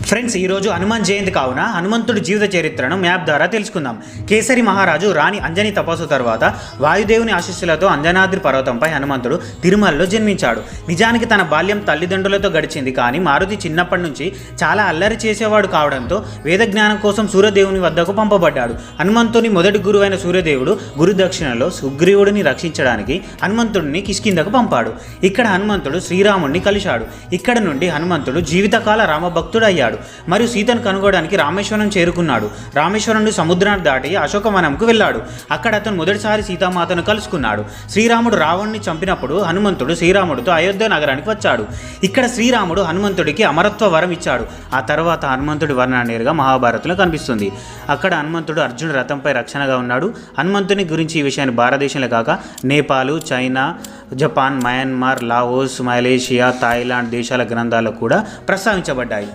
Friends, ఈరోజు హనుమాన్ జయంతి కావున హనుమంతుడి జీవిత చరిత్రను మ్యాప్ ద్వారా తెలుసుకుందాం. కేసరి మహారాజు రాణి అంజని తపస్సు తర్వాత వాయుదేవుని ఆశీస్సులతో అంజనాద్రి పర్వతంపై హనుమంతుడు తిరుమలలో జన్మించాడు. నిజానికి తన బాల్యం తల్లిదండ్రులతో గడిచింది, కానీ మారుతి చిన్నప్పటి నుంచి చాలా అల్లరి చేసేవాడు కావడంతో వేద జ్ఞానం కోసం సూర్యదేవుని వద్దకు పంపబడ్డాడు. హనుమంతుని మొదటి గురువైన సూర్యదేవుడు గురుదక్షిణలో సుగ్రీవుడిని రక్షించడానికి హనుమంతుడిని కిష్కిందకు పంపాడు. ఇక్కడ హనుమంతుడు శ్రీరాముడిని కలిశాడు. ఇక్కడ నుండి హనుమంతుడు జీవితకాల రామభక్తుడు అయ్యాడు మరియు సీతను కనుగొనడానికి రామేశ్వరం చేరుకున్నాడు. రామేశ్వరం నుండి సముద్రాన్ని దాటి అశోకవనంకు వెళ్ళాడు. అక్కడ అతను మొదటిసారి సీతామాతను కలుసుకున్నాడు. శ్రీరాముడు రావణుని చంపినప్పుడు హనుమంతుడు శ్రీరాముడితో అయోధ్య నగరానికి వచ్చాడు. ఇక్కడ శ్రీరాముడు హనుమంతుడికి అమరత్వ వరం ఇచ్చాడు. ఆ తర్వాత హనుమంతుడి వర్ణన నేరుగా మహాభారతంలో కనిపిస్తుంది. అక్కడ హనుమంతుడు అర్జునుడి రథంపై రక్షణగా ఉన్నాడు. హనుమంతుని గురించి ఈ విషయాన్ని భారతదేశంలో కాక Nepal, China, Japan, Myanmar, Laos, Malaysia, Thailand దేశాల గ్రంథాల్లో కూడా ప్రస్తావించబడ్డాయి.